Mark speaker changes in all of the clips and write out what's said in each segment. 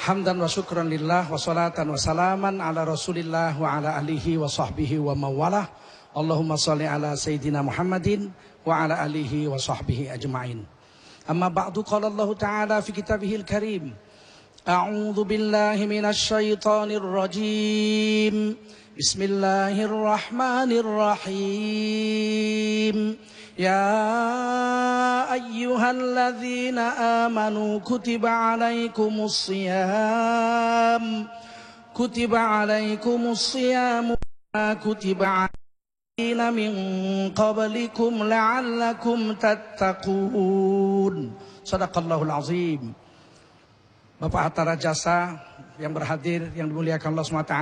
Speaker 1: Hamdan wa syukran lillah wa salatan wa salaman ala rasulillah wa ala alihi wa sahbihi wa mawalah. Allahumma salli ala sayyidina Muhammadin wa ala alihi wa sahbihi ajma'in. Amma ba'du, qala Allah ta'ala fi kitabihil karim. A'udzu billahi minasy syaithanir rajim. Bismillahirrahmanirrahim. Ya ayyuhalladzina amanu kutiba alaikumus siyam kutiba alaina min qablikum la'allakum tattaqun. Shadaqallahul azim. Bapak Hatta Rajasa yang berhadir, yang dimuliakan Allah SWT,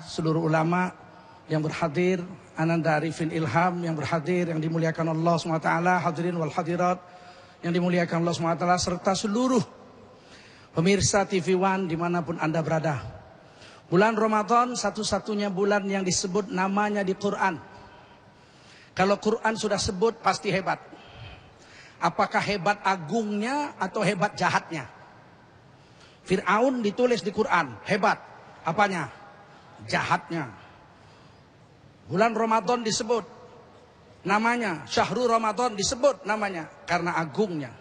Speaker 1: seluruh ulama yang berhadir, Ananda Arifin Ilham yang berhadir, yang dimuliakan Allah SWT, hadirin wal hadirat yang dimuliakan Allah SWT, serta seluruh pemirsa TV One dimanapun Anda berada. Bulan Ramadan satu-satunya bulan yang disebut namanya di Quran. Kalau Quran sudah sebut pasti hebat. Apakah hebat agungnya atau hebat jahatnya? Fir'aun ditulis di Quran, hebat. Apanya? Jahatnya. Bulan Ramadan disebut namanya, Syahrul Ramadan disebut namanya karena agungnya.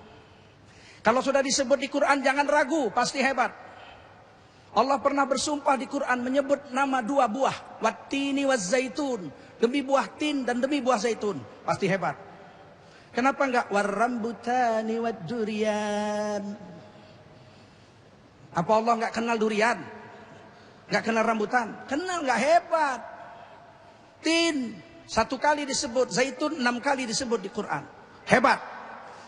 Speaker 1: Kalau sudah disebut di Quran jangan ragu, pasti hebat. Allah pernah bersumpah di Quran menyebut nama dua buah, wattini wazzaitun, demi buah tin dan demi buah zaitun, pasti hebat. Kenapa enggak warrambutani waddurian? Apa Allah enggak kenal durian? Enggak kenal rambutan? Kenal, enggak hebat. Tin 1 kali disebut, zaitun 6 kali disebut di Quran. Hebat.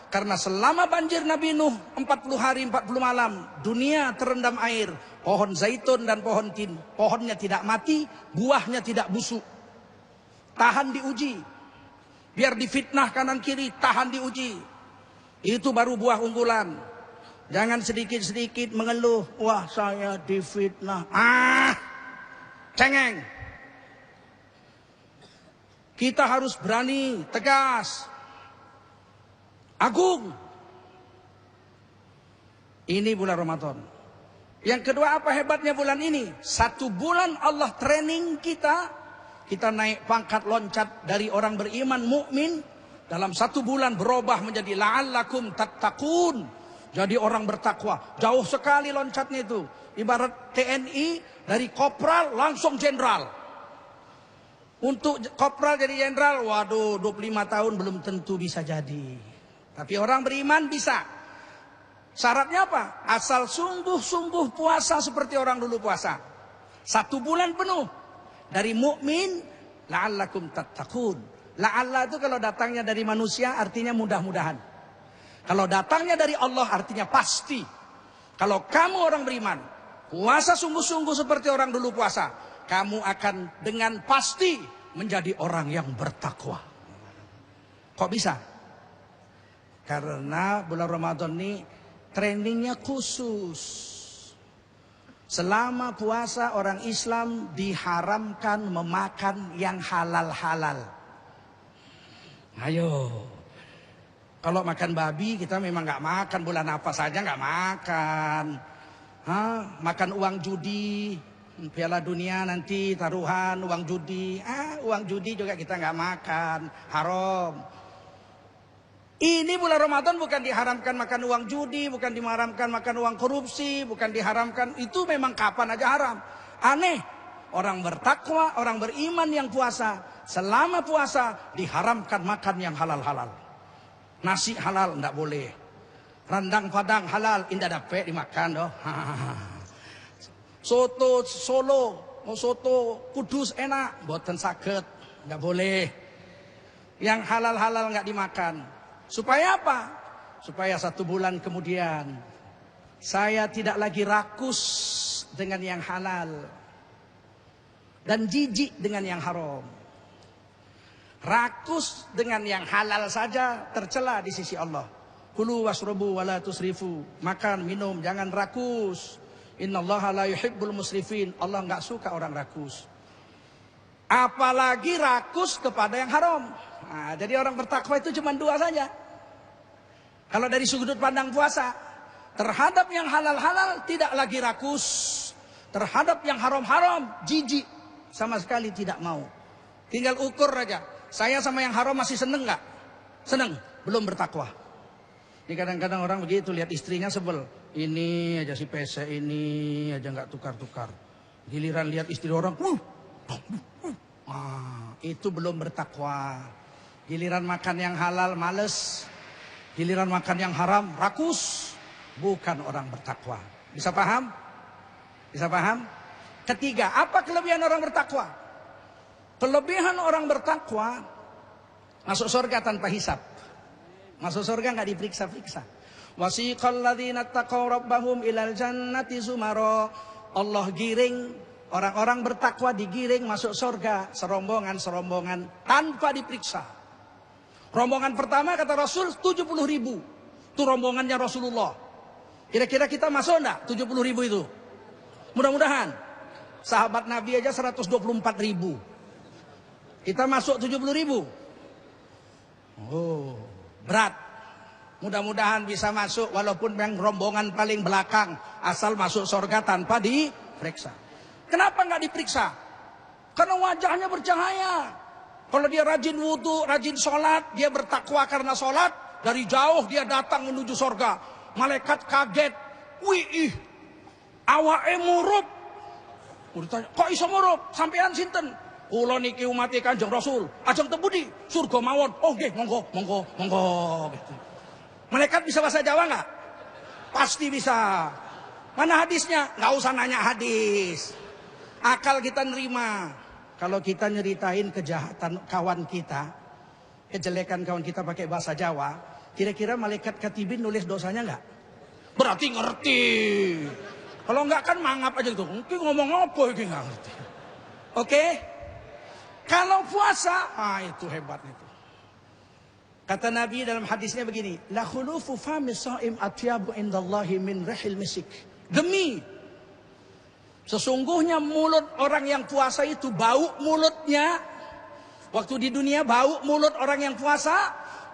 Speaker 1: Karena selama banjir Nabi Nuh 40 hari 40 malam, dunia terendam air. Pohon zaitun dan pohon tin, pohonnya tidak mati, buahnya tidak busuk. Tahan diuji. Biar difitnah kanan kiri, tahan diuji. Itu baru buah unggulan. Jangan sedikit-sedikit mengeluh, wah saya difitnah. Cengeng. Kita harus berani, tegas, agung. Ini bulan Ramadan. Yang kedua, apa hebatnya bulan ini? 1 bulan Allah training kita. Kita naik pangkat loncat dari orang beriman mukmin. Dalam 1 bulan berubah menjadi la'allakum tattaqun. Jadi orang bertakwa. Jauh sekali loncatnya itu. Ibarat TNI dari kopral langsung jenderal. Untuk kopral jadi jenderal, waduh 25 tahun belum tentu bisa jadi. Tapi orang beriman bisa. Syaratnya apa? Asal sungguh-sungguh puasa seperti orang dulu puasa. 1 bulan penuh. Dari mukmin, la'allakum tattaqun. La'alla itu kalau datangnya dari manusia artinya mudah-mudahan. Kalau datangnya dari Allah artinya pasti. Kalau kamu orang beriman, puasa sungguh-sungguh seperti orang dulu puasa, kamu akan dengan pasti menjadi orang yang bertakwa. Kok bisa? Karena bulan Ramadan ini trainingnya khusus. Selama puasa orang Islam diharamkan memakan yang halal-halal. Ayo. Kalau makan babi kita memang nggak makan, bulan apa saja nggak makan. Makan uang judi, Piala Dunia nanti taruhan uang judi. Uang judi juga kita nggak makan, haram. Ini bulan Ramadan bukan diharamkan makan uang judi, bukan diharamkan makan uang korupsi, bukan diharamkan, itu memang kapan aja haram. Aneh, orang bertakwa, orang beriman yang puasa, selama puasa diharamkan makan yang halal-halal. Nasi halal enggak boleh. Rendang padang halal indah dapat dimakan doh. Soto Solo, soto Kudus enak, boten saged, enggak boleh. Yang halal-halal enggak dimakan. Supaya apa? Supaya 1 bulan kemudian saya tidak lagi rakus dengan yang halal dan jijik dengan yang haram. Rakus dengan yang halal saja tercela di sisi Allah. Kulu wasrobu wala tusrifu. Makan, minum, jangan rakus. Innallaha la yuhibbul musrifin. Allah enggak suka orang rakus. Apalagi rakus kepada yang haram. Jadi orang bertakwa itu cuma 2 saja. Kalau dari sudut pandang puasa, Terhadap yang halal-halal tidak lagi rakus. Terhadap yang haram-haram jijik, sama sekali tidak mau. Tinggal ukur aja. Saya sama yang haram masih seneng nggak? Seneng, belum bertakwa. Ini kadang-kadang orang begitu lihat istrinya sebel. Ini aja si PC ini aja nggak tukar-tukar. Giliran lihat istri orang, itu belum bertakwa. Giliran makan yang halal males. Giliran makan yang haram rakus. Bukan orang bertakwa. Bisa paham? Bisa paham? Ketiga, apa kelebihan orang bertakwa? Kelebihan orang bertakwa masuk surga tanpa hisab. Masuk surga nggak diperiksa-periksa. Wasiqal ladzina taqaw rabbahum ilal jannati zumara. Allah giring orang-orang bertakwa, digiring masuk surga serombongan-serombongan tanpa diperiksa. Rombongan pertama kata Rasul 70.000. Itu rombongannya Rasulullah. Kira-kira kita masuk enggak 70.000 itu? Mudah-mudahan. Sahabat Nabi aja 124.000. Kita masuk 70.000. Oh, berat. Mudah-mudahan bisa masuk walaupun yang rombongan paling belakang. Asal masuk surga tanpa diperiksa. Kenapa nggak diperiksa? Karena wajahnya bercahaya. Kalau dia rajin wudhu, rajin sholat, dia bertakwa karena sholat. Dari jauh dia datang menuju surga. Malaikat kaget. Wih, awake murup. Ditanya, kok iso murup? Sampean sinten? Kula niki umat Kanjeng Rasul. Ajeng tebudi surga mawon. Oh nggih, monggo. Gitu. Malaikat bisa bahasa Jawa nggak? Pasti bisa. Mana hadisnya? Nggak usah nanya hadis. Akal kita nerima. Kalau kita nyeritain kejahatan kawan kita, kejelekan kawan kita pakai bahasa Jawa, kira-kira malaikat katibin nulis dosanya nggak? Berarti ngerti. Kalau nggak kan mangap aja gitu. Mungkin ngomong apa ini nggak ngerti. Oke? Kalau puasa, itu hebatnya itu. Kata Nabi dalam hadisnya begini, la khulufu fami shaim atyabu indallahi min rihil misik. Demi sesungguhnya mulut orang yang puasa itu bau mulutnya. Waktu di dunia bau mulut orang yang puasa,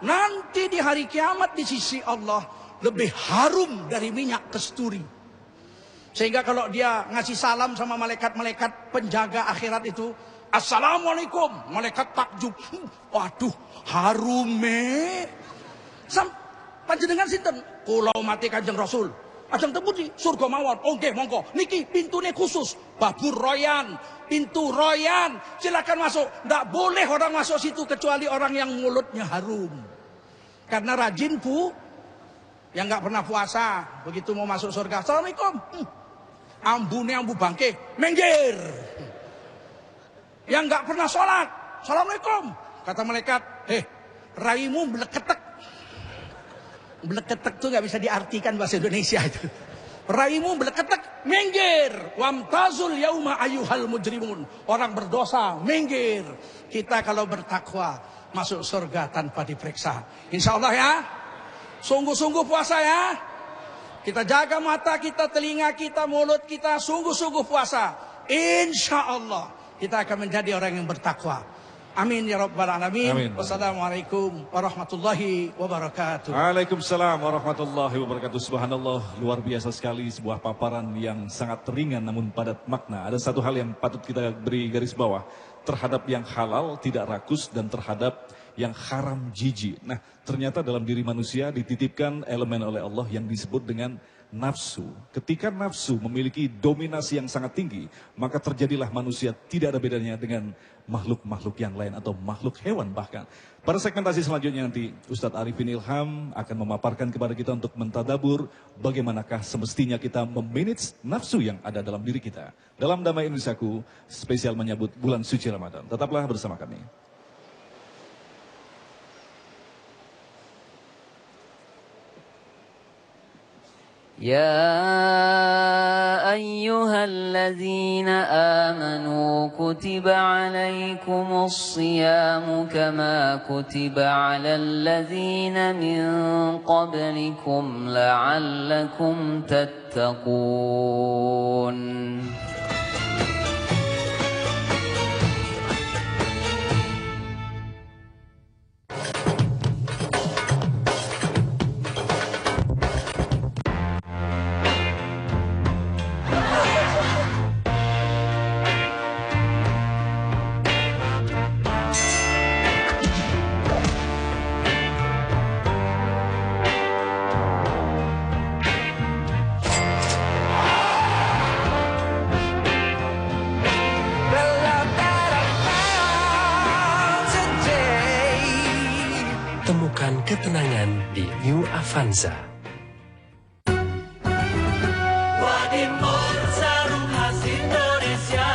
Speaker 1: nanti di hari kiamat di sisi Allah lebih harum dari minyak kasturi. Sehingga kalau dia ngasih salam sama malaikat-malaikat penjaga akhirat itu, assalamualaikum, malaikat takjub. Waduh, harume. Panjenengan sinten? Kula umat Kanjeng Rasul. Ajeng tebudi surga mawon. Oh nggih, monggo. Niki pintune khusus, babur royan, pintu royan. Silakan masuk. Ndak boleh orang masuk situ kecuali orang yang mulutnya harum. Karena rajin yang nggak pernah puasa, begitu mau masuk surga, assalamualaikum. Ambune ambu bangke, minggir. Yang nggak pernah sholat, assalamualaikum. Kata malaikat, raimu beleketek. Beleketek tuh nggak bisa diartikan bahasa Indonesia itu. Raimu beleketek, minggir. Wamtazul yauma ayyuhal mujrimun. Orang berdosa, minggir. Kita kalau bertakwa masuk surga tanpa diperiksa. Insya Allah ya. Sungguh-sungguh puasa ya. Kita jaga mata kita, telinga kita, mulut kita. Sungguh-sungguh puasa. Insya Allah kita akan menjadi orang yang bertakwa. Amin ya rabbal alamin. Amin. Wassalamualaikum warahmatullahi wabarakatuh.
Speaker 2: Waalaikumsalam warahmatullahi wabarakatuh. Subhanallah, luar biasa sekali sebuah paparan yang sangat ringan namun padat makna. Ada satu hal yang patut kita beri garis bawah. Terhadap yang halal tidak rakus dan terhadap yang haram jijik. Nah, ternyata dalam diri manusia dititipkan elemen oleh Allah yang disebut dengan nafsu. Ketika nafsu memiliki dominasi yang sangat tinggi, maka terjadilah manusia tidak ada bedanya dengan makhluk-makhluk yang lain atau makhluk hewan bahkan. Pada segmentasi selanjutnya nanti Ustadz Arifin Ilham akan memaparkan kepada kita untuk mentadabur bagaimanakah semestinya kita memanage nafsu yang ada dalam diri kita. Dalam Damai Indonesiaku spesial menyambut bulan suci Ramadan. Tetaplah bersama kami.
Speaker 3: يا أيها الذين آمنوا كتب عليكم الصيام كما كتب على الذين من قبلكم لعلكم تتقون.
Speaker 4: di New Avanza.
Speaker 5: Wadimor sarung khas Indonesia,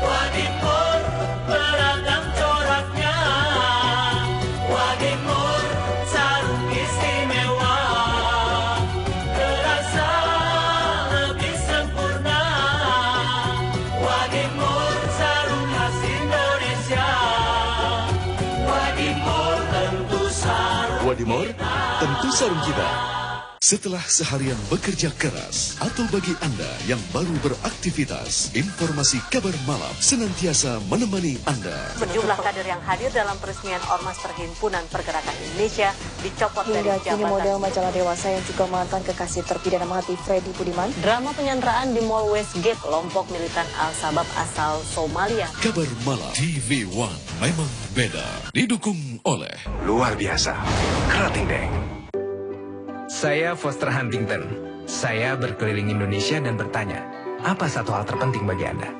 Speaker 5: Wadimor beragam coraknya, Wadimor sarung istimewa, terasa lebih sempurna. Wadimor sarung khas Indonesia, Wadimor tentu sarung.
Speaker 6: Wadimor tentu sarung kita. Setelah seharian bekerja keras, atau bagi Anda yang baru beraktivitas, informasi kabar malam senantiasa menemani Anda.
Speaker 7: Sejumlah kader yang hadir dalam peresmian Ormas Perhimpunan Pergerakan Indonesia dicopot dari jabatan.
Speaker 8: Hingga kini model majalah Dewasa yang juga mantan kekasih terpidana mati Freddy Budiman.
Speaker 7: Drama penyanderaan di Mall Westgate, kelompok militan Al-Shabaab asal Somalia.
Speaker 6: Kabar malam TV One memang beda. Didukung oleh
Speaker 4: Luar biasa, Kerating Deng. Saya Foster Huntington. Saya berkeliling Indonesia dan bertanya, apa satu hal terpenting bagi Anda?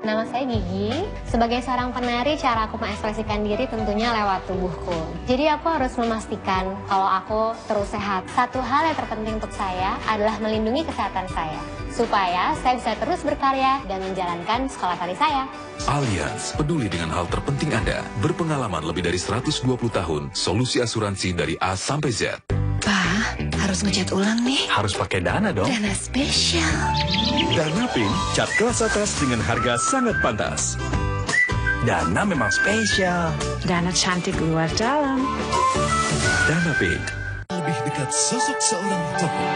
Speaker 9: Nama saya Gigi. Sebagai seorang penari, cara aku mengekspresikan diri tentunya lewat tubuhku. Jadi aku harus memastikan kalau aku terus sehat. Satu hal yang terpenting untuk saya adalah melindungi kesehatan saya, supaya saya bisa terus berkarya dan menjalankan sekolah tari saya.
Speaker 10: Allianz peduli dengan hal terpenting Anda. Berpengalaman lebih dari 120 tahun, solusi asuransi dari A sampai Z.
Speaker 11: Pak, harus ngecat ulang nih.
Speaker 4: Harus pakai Dana dong.
Speaker 11: Dana spesial.
Speaker 10: Dana Pink, cat kelas atas dengan harga sangat pantas.
Speaker 4: Dana memang spesial.
Speaker 11: Dana cantik luar dalam.
Speaker 10: Dana Pink.
Speaker 6: lebih dekat sosok seorang tokoh.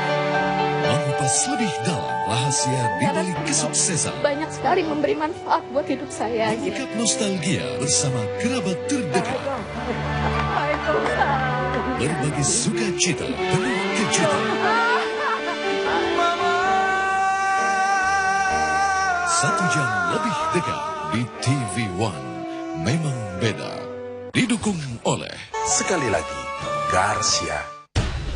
Speaker 6: Mengupas lebih dalam rahasia di balik kesuksesan.
Speaker 12: Banyak sekali memberi manfaat buat hidup saya.
Speaker 6: Mengungkap nostalgia bersama kerabat terdekat. Berbagi sukacita penuh kejutan. Satu jam lebih dekat di TV One. Memang beda. Didukung oleh
Speaker 10: Sekali lagi, Garcia.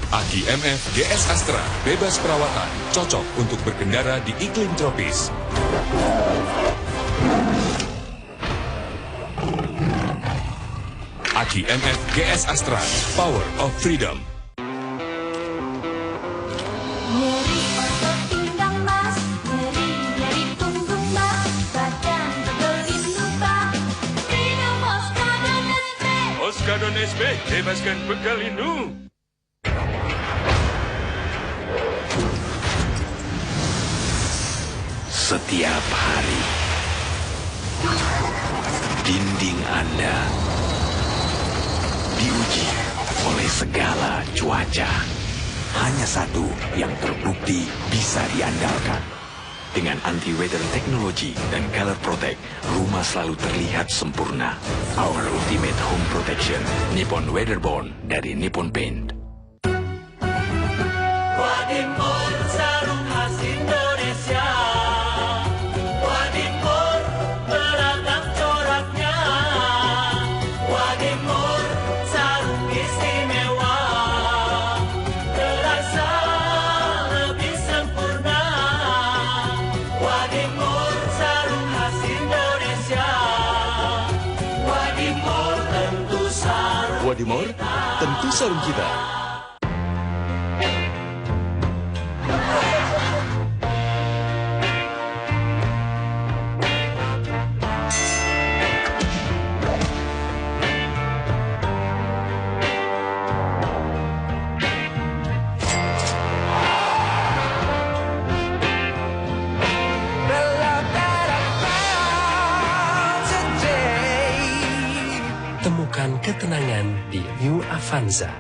Speaker 10: Aki MF GS Astra, bebas perawatan, cocok untuk berkendara di iklim tropis. Aki MF GS Astra, Power of Freedom.
Speaker 5: Nyeri otot pinggang mas, nyeri punggung mas, badan pegel lupa. Minum Oskadon SB.
Speaker 10: Oskadon SB, bebaskan pegal lindu.
Speaker 4: Setiap hari, dinding Anda diuji oleh segala cuaca. Hanya satu yang terbukti bisa diandalkan. Dengan anti-weather technology dan color protect, rumah selalu terlihat sempurna. Our ultimate home protection, Nippon Weatherborn dari Nippon Paint.
Speaker 5: Wadimor sarung khas Indonesia, Wadimor beragam coraknya, Wadimor sarung istimewa, terasa lebih sempurna. Wadimor sarung khas Indonesia, Wadimor tentu sarung.
Speaker 6: Wadimor tentu sarung kita.
Speaker 4: Temukan ketenangan di New Avanza.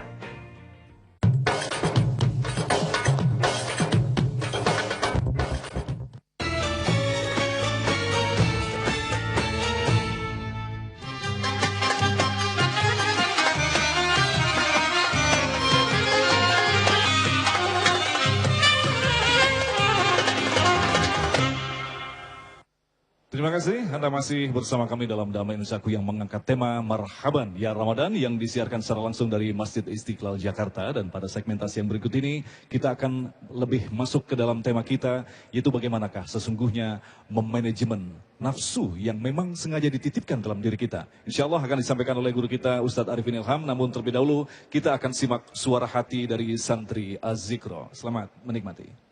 Speaker 2: Terima kasih, Anda masih bersama kami dalam Damai Indonesiaku yang mengangkat tema Marhaban Ya Ramadan yang disiarkan secara langsung dari Masjid Istiqlal Jakarta. Dan pada segmentasi yang berikut ini kita akan lebih masuk ke dalam tema kita, yaitu bagaimanakah sesungguhnya memanajemen nafsu yang memang sengaja dititipkan dalam diri kita. Insya Allah akan disampaikan oleh guru kita Ustadz Arifin Ilham, namun terlebih dahulu kita akan simak suara hati dari santri Az-Zikro. Selamat menikmati.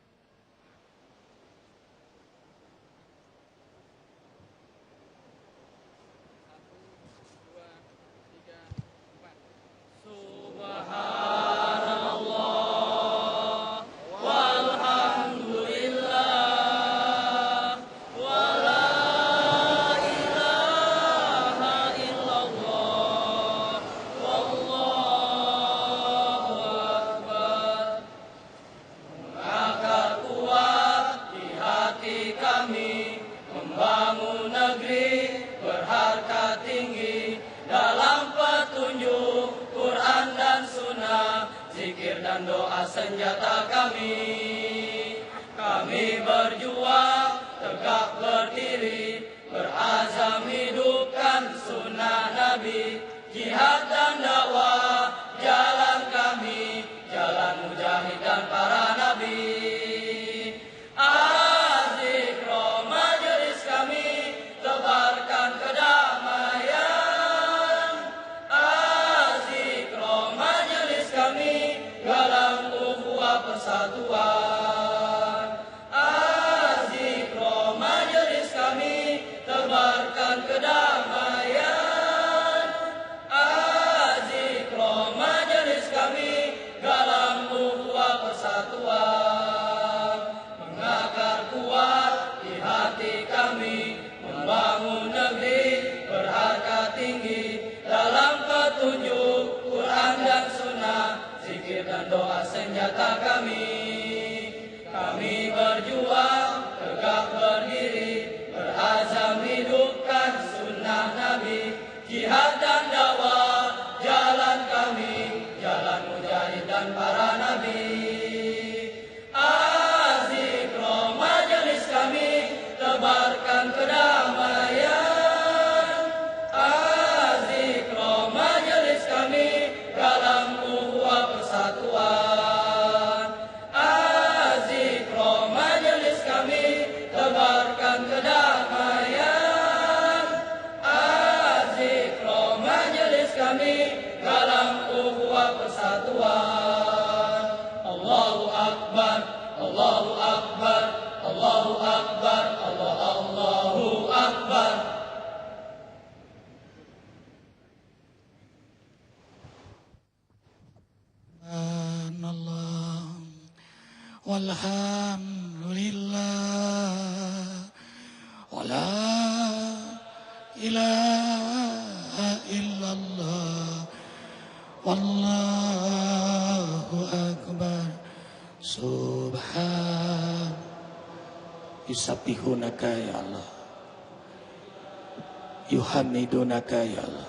Speaker 5: Senjata kami berjuang, tegak berdiri, berazam hidupkan sunnah Nabi, jihad dan dakwah, jalan kami, jalan mujahid dan para nabi. Az-Zikro majelis kami, tebarkan kedamaian. Az-Zikro majelis kami, galang persatuan. Az-Zikro majelis kami, tebarkan kedamaian. Az-Zikro majelis kami, galang ukhuwah persatuan. Mengakar kuat di hati kami, membangun negeri berharga tinggi dalam petunjuk Quran dan Sunnah, zikir dan doa senjata kami. Kami berjuang, tegak berdiri, berazam hidupkan sunnah Nabi, jihad dan dakwah, jalan kami, jalan mujahid dan para nabi. Az-Zikro majelis kami, tebarkan kedamaian. Az-Zikro majelis kami, galang ukhuwah persatuan. Az-Zikro majelis kami, tebarkan kedamaian. Az-Zikro majelis kami, galang ukhuwah persatuan. Allahu Akbar, Allahu Akbar, Allahu Akbar, Allahu Akbar.
Speaker 1: Subhanallah walhamdulillah wala ilaha illallah wallahu akbar. Subhan yusabbihunaka ya Allah, yuhamidunaka ya Allah,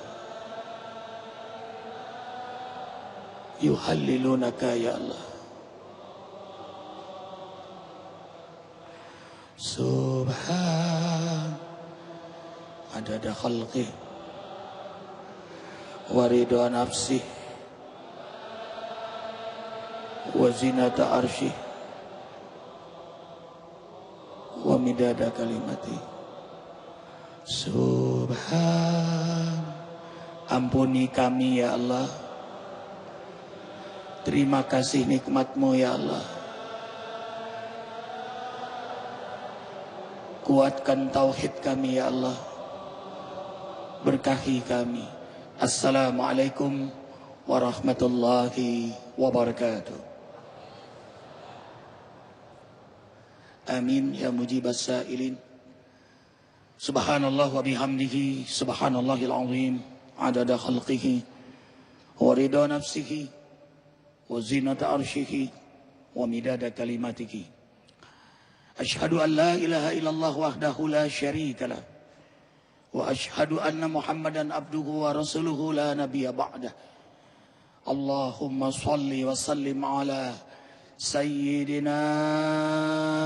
Speaker 1: yuhallilunaka ya Allah. Subhan adada khalqih wa ridha nafsih wa zinata arsyih wa midada kalimati. Subhan, ampuni kami ya Allah. Terima kasih nikmat-Mu ya Allah. Kuatkan tauhid kami ya Allah. Berkahi kami. Assalamualaikum warahmatullahi wabarakatuh. Amin ya mujibas sa'ilin. Subhanallah wa bihamdihi, subhanallahil azim, adada khalqihi wa ridha nafsihi wa zinata arshihi wa midada kalimatihi. Ashhadu an la ilaha illallah wahdahu la syarika lah wa ashhadu anna Muhammadan abduhu wa rasuluhu la nabiyya ba'dah. Allahumma salli wa sallim ala Sayyidina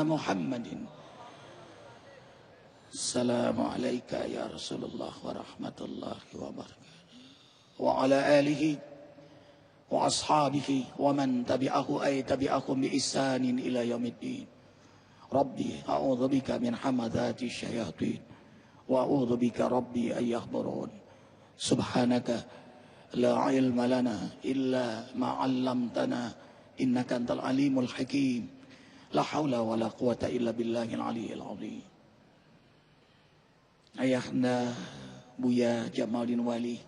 Speaker 1: Muhammadin Assalamualaikum ya Rasulullah wa rahmatullahi wa barakatuh. Wa ala alihi wa ashabihi wa man tabi'ahu ay tabi'akum bi ihsanin ila yaumiddin. Rabbi a'udzu bika min hamadzati syayatin wa a'udzu bika rabbi ay yahdurun. Subhanaka la ilma lana illa ma 'allamtana innaka antal alimul hakim. La haula wa la quwata illa billahil aliyyil azim. Ayahanda Buya Jamaluddin Wali,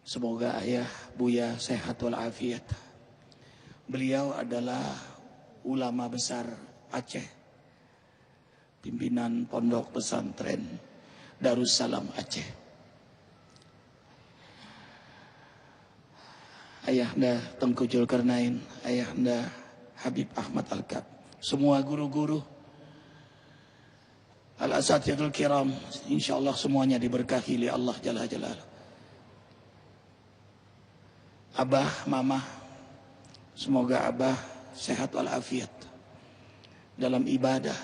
Speaker 1: semoga ayah Buya sehat walafiat. Beliau adalah ulama besar Aceh, pimpinan pondok pesantren Darussalam Aceh. Ayahanda Tengku Zulkarnain, ayahanda Habib Ahmad Al-Kab, semua guru-guru Al-Asatidzul Kiram, insyaallah semuanya diberkahi oleh Allah Jalla Jalaluh. Abah, mama, semoga abah sehat walafiat dalam ibadah.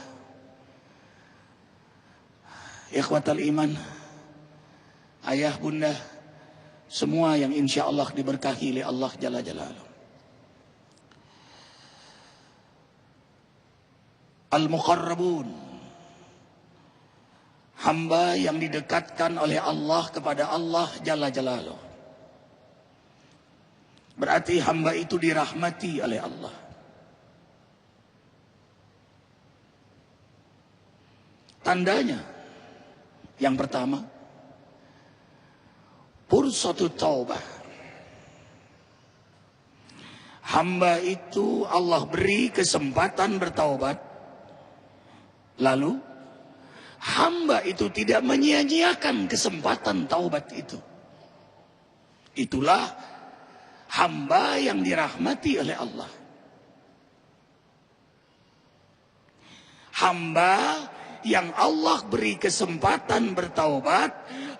Speaker 1: Ikhwatal iman, ayah bunda, semua yang insyaallah diberkahi oleh Allah Jalla Jalaluh. Al-Muqarrabun, hamba yang didekatkan oleh Allah kepada Allah Jalla Jalaluh. Berarti hamba itu dirahmati oleh Allah. Tandanya yang pertama, fursatu taubah. Hamba itu Allah beri kesempatan bertaubat. Lalu hamba itu tidak menyia-nyiakan kesempatan taubat itu. Itulah hamba yang dirahmati oleh Allah. Hamba yang Allah beri kesempatan bertaubat,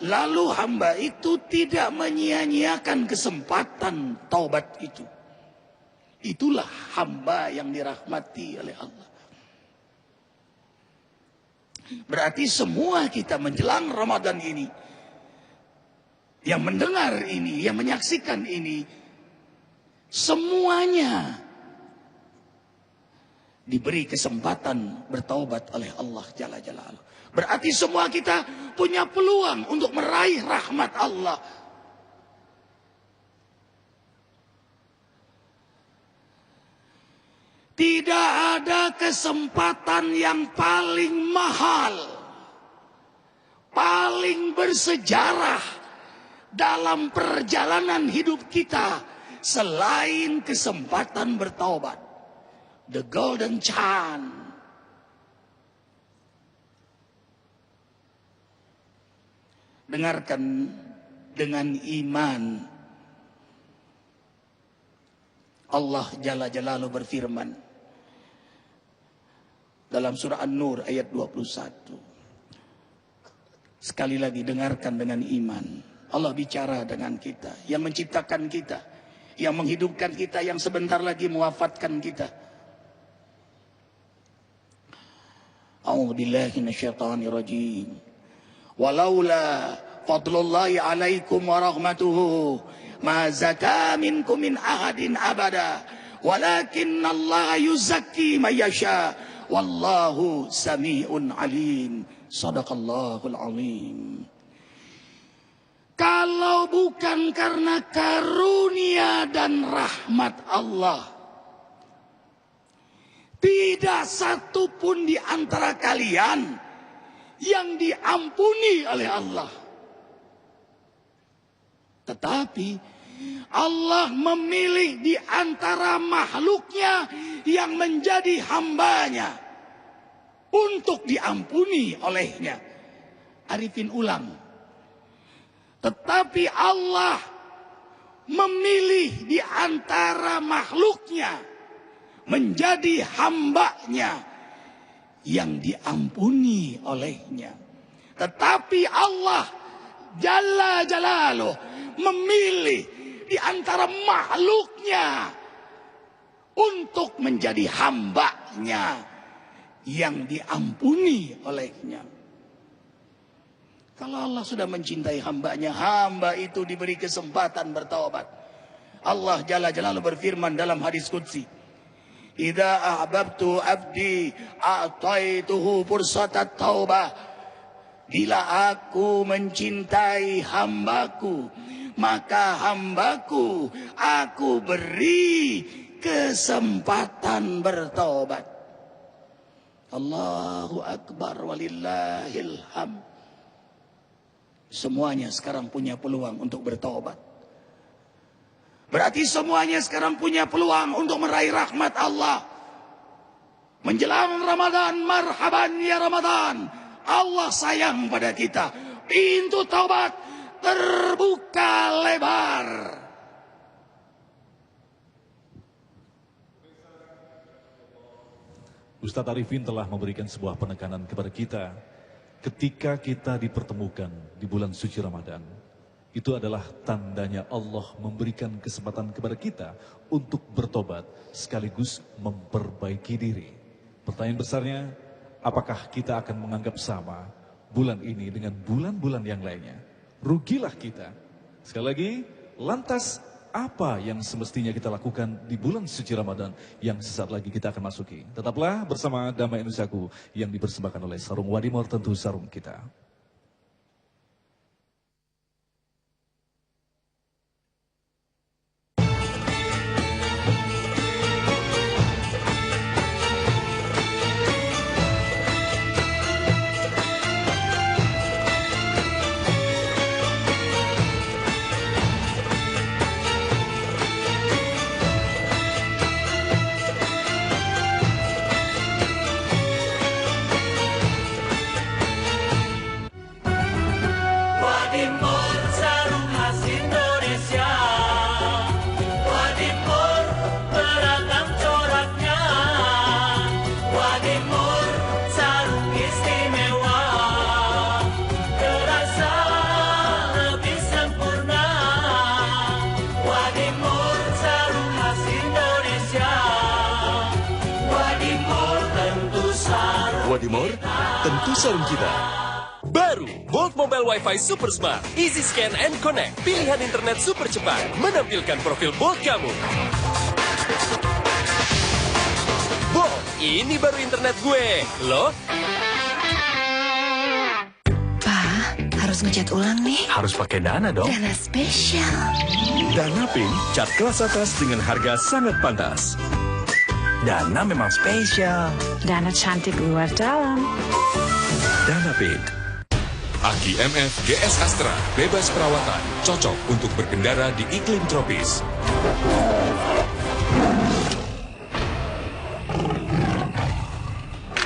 Speaker 1: lalu hamba itu tidak menyia-nyiakan kesempatan taubat itu. Itulah hamba yang dirahmati oleh Allah. Berarti semua kita menjelang Ramadan ini, yang mendengar ini, yang menyaksikan ini, semuanya diberi kesempatan bertaubat oleh Allah Jalla Jalaluh. Berarti semua kita punya peluang untuk meraih rahmat Allah. Tidak ada kesempatan yang paling mahal, paling bersejarah dalam perjalanan hidup kita selain kesempatan bertaubat. The golden chance. Dengarkan dengan iman. Allah Jalla Jalaluh berfirman dalam surah An-Nur ayat 21. Sekali lagi dengarkan dengan iman. Allah bicara dengan kita, yang menciptakan kita, yang menghidupkan kita, yang sebentar lagi mewafatkan kita. A'udzu billahi minasyaitonir rajim. Walaula fadlullahi 'alaikum wa rahmatuhu ma zaka minkum min ahadin abada walakinnallaha yuzakki may yasha wallahu sami'un alim. Shadaqallahul azim. Kalau bukan karena karunia dan rahmat Allah, tidak satu pun di antara kalian yang diampuni oleh Allah. Tetapi Allah memilih di antara makhluknya yang menjadi hambanya untuk diampuni olehnya. Arifin ulang. Tetapi Allah memilih di antara makhluknya menjadi hambanya yang diampuni olehnya. Tetapi Allah Jalla Jalaluh memilih di antara makhluknya untuk menjadi hambanya yang diampuni olehnya. Kalau Allah sudah mencintai hambanya, hamba itu diberi kesempatan bertaubat. Allah Jalla Jalaluhu berfirman dalam hadis qudsi, "Idza ahbabtu abdi a'taituhu fursatat taubah." Bila aku mencintai hambaku, maka hambaku aku beri kesempatan bertaubat. Allahu Akbar walillahil hamd. Semuanya sekarang punya peluang untuk bertaubat. Berarti semuanya sekarang punya peluang untuk meraih rahmat Allah. Menjelang Ramadan, marhaban ya Ramadan. Allah sayang pada kita. Pintu taubat terbuka lebar.
Speaker 2: Ustadz Arifin telah memberikan sebuah penekanan kepada kita. Ketika kita dipertemukan di bulan suci Ramadan, itu adalah tandanya Allah memberikan kesempatan kepada kita untuk bertobat sekaligus memperbaiki diri. Pertanyaan besarnya, apakah kita akan menganggap sama bulan ini dengan bulan-bulan yang lainnya? Rugilah kita. Sekali lagi, lantas apa yang semestinya kita lakukan di bulan suci Ramadan yang sesaat lagi kita akan masuki? Tetaplah bersama Damai Indonesiaku yang dipersembahkan oleh Sarung Wadimor, tentu sarung kita.
Speaker 6: Wadimor, tentu sarung kita.
Speaker 13: Baru, Bolt Mobile Wi-Fi Super Smart. Easy Scan and Connect. Pilihan internet super cepat. Menampilkan profil Bolt kamu. Bolt, ini baru internet gue. Loh?
Speaker 11: Pa, harus ngecat ulang nih.
Speaker 4: Harus pakai Dana dong.
Speaker 11: Dana spesial.
Speaker 4: Dana Pink, cat kelas atas dengan harga sangat pantas. Dana memang spesial.
Speaker 11: Dana cantik luar dalam.
Speaker 4: Dana Pink.
Speaker 10: Aki MF GS Astra, bebas perawatan, cocok untuk berkendara di iklim tropis.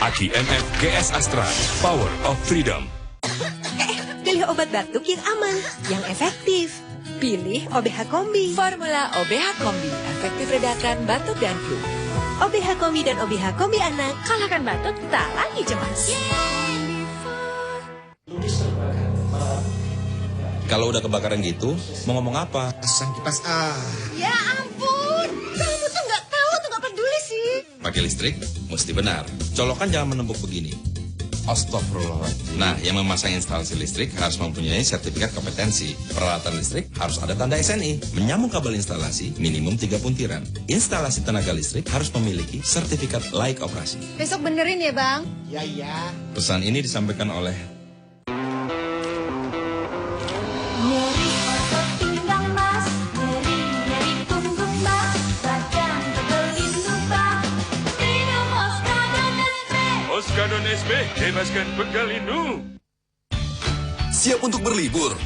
Speaker 10: Aki MF GS Astra, Power of Freedom.
Speaker 14: Pilih obat batuk yang aman, yang efektif. Pilih OBH Kombi. Formula OBH Kombi, efektif redakan batuk dan flu. OBH Kombi dan OBH Kombi anak, kalahkan batuk, tak lagi cemas.
Speaker 15: Kalau udah kebakaran gitu, mau ngomong apa? Pasang kipas A.
Speaker 14: Ya ampun, kamu tuh nggak tahu atau nggak peduli sih.
Speaker 15: Pakai listrik, mesti benar. Colokan jangan menembuk begini. Astagfirullah. Nah, yang memasang instalasi listrik harus mempunyai sertifikat kompetensi. Peralatan listrik harus ada tanda SNI. Menyambung kabel instalasi minimum 3 puntiran. Instalasi tenaga listrik harus memiliki sertifikat layak operasi.
Speaker 14: Besok benerin ya, Bang.
Speaker 15: Ya. Pesan ini disampaikan oleh
Speaker 16: Nyeri otot pinggang mas, nyeri punggung mas, badan pegel lupa, minum Oskadon SB.
Speaker 17: Oskadon SB, bebaskan pegal linu.
Speaker 6: Siap untuk berlibur?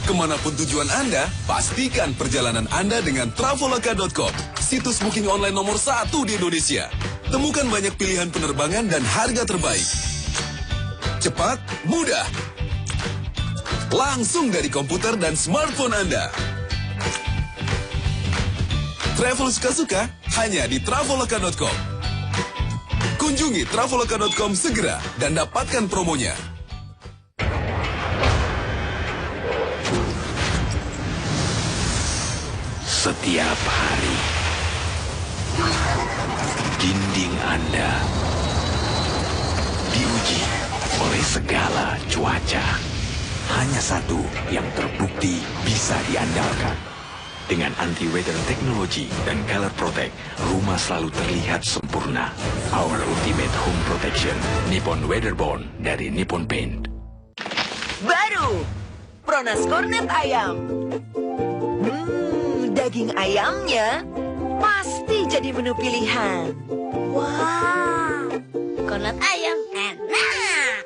Speaker 6: Kemanapun tujuan Anda, pastikan perjalanan Anda dengan Traveloka.com, situs booking online nomor 1 di Indonesia. Temukan banyak pilihan penerbangan dan harga terbaik. Cepat, mudah. Langsung dari komputer dan smartphone Anda. Travel suka-suka hanya di Traveloka.com. Kunjungi Traveloka.com segera dan dapatkan promonya.
Speaker 4: Setiap hari, dinding Anda segala cuaca. Hanya satu yang terbukti bisa diandalkan. Dengan anti-weather technology dan color protect, rumah selalu terlihat sempurna. Our ultimate home protection, Nippon Weatherborn dari Nippon Paint.
Speaker 18: Baru, Pronas Kornet ayam. Daging ayamnya pasti jadi menu pilihan.
Speaker 16: Wah, kornet ayam enak.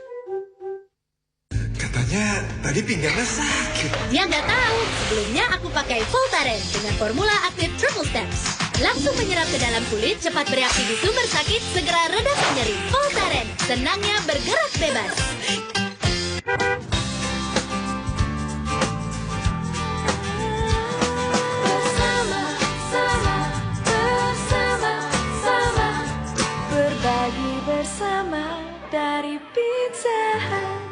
Speaker 19: Katanya tadi pinggangnya sakit.
Speaker 16: Dia nggak tahu. Sebelumnya aku pakai Voltaren dengan formula aktif Triple Steps. Langsung menyerap ke dalam kulit, cepat bereaksi di sumber sakit, segera redakan nyeri. Voltaren, senangnya bergerak bebas.
Speaker 11: Berbagi bersama dari Pizza Hut.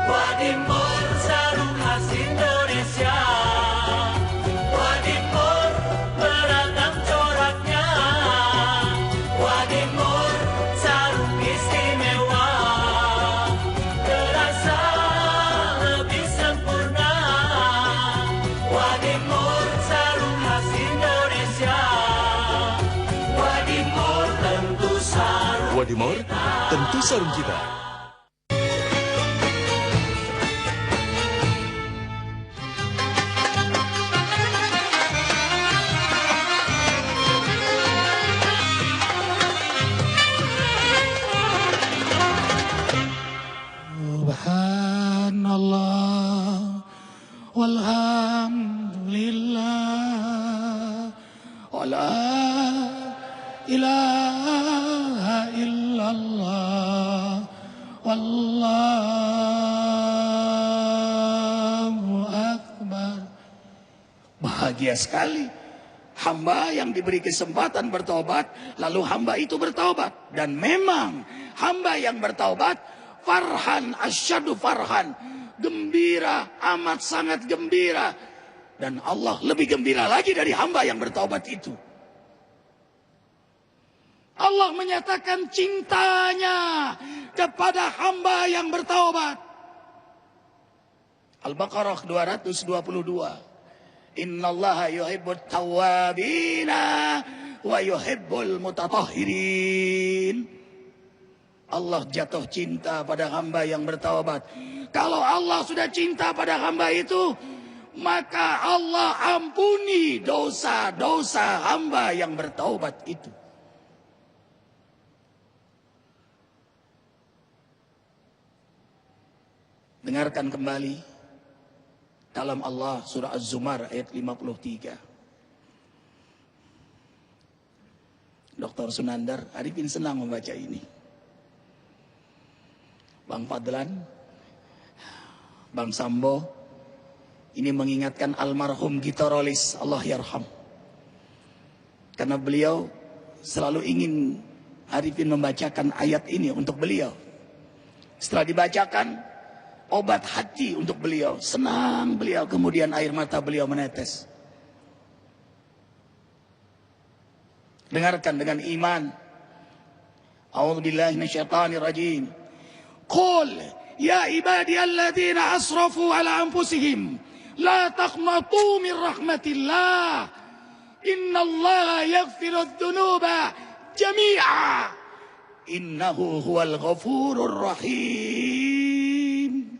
Speaker 5: Wadimor sarung khas Indonesia. Wadimor beragam coraknya. Wadimor sarung istimewa. Terasa lebih sempurna. Wadimor sarung khas Indonesia. Wadimor tentu sarung.
Speaker 13: Wadimor tentu sarung kita.
Speaker 1: Subhanallah walhamdulillah wala ilaha illallah wallahu akbar. Bahagia sekali hamba yang diberi kesempatan bertobat, lalu hamba itu bertobat. Dan memang hamba yang bertobat farhan asyadu farhan, gembira, amat sangat gembira. Dan Allah lebih gembira lagi dari hamba yang bertaubat itu. Allah menyatakan cintanya kepada hamba yang bertaubat. Al-Baqarah 222. Innallaha yuhibbut tawwabina wa yuhibbul mutatahhirin. Allah jatuh cinta pada hamba yang bertaubat. Kalau Allah sudah cinta pada hamba itu, maka Allah ampuni dosa-dosa hamba yang bertaubat itu. Dengarkan kembali kalam Allah surah Az-Zumar ayat 53. Dr. Sunandar Arifin senang membaca ini. Bang Fadlan, Bang Sambo, ini mengingatkan almarhum Gito Rolis, Allah yarham. Karena beliau selalu ingin Arifin membacakan ayat ini untuk beliau. Setelah dibacakan, obat hati untuk beliau. Senang beliau, kemudian air mata beliau menetes. Dengarkan dengan iman. A'udzubillahi minasyaitonir rajim. Qul ya ibadiyalladzina asrafu ala anfusihim la taqnatu min rahmatillah. Innallaha yaghfirudz dzunuba jami'a. Innahu huwal ghafurur rahim.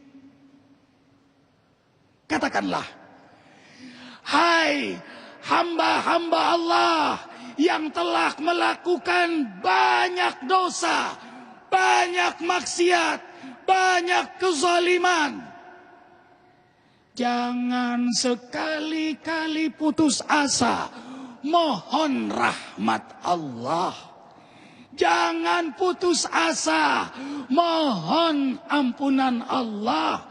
Speaker 1: Katakanlah, hai hamba-hamba Allah yang telah melakukan banyak dosa, banyak maksiat, banyak kezaliman. Jangan sekali-kali putus asa mohon rahmat Allah. Jangan putus asa mohon ampunan Allah.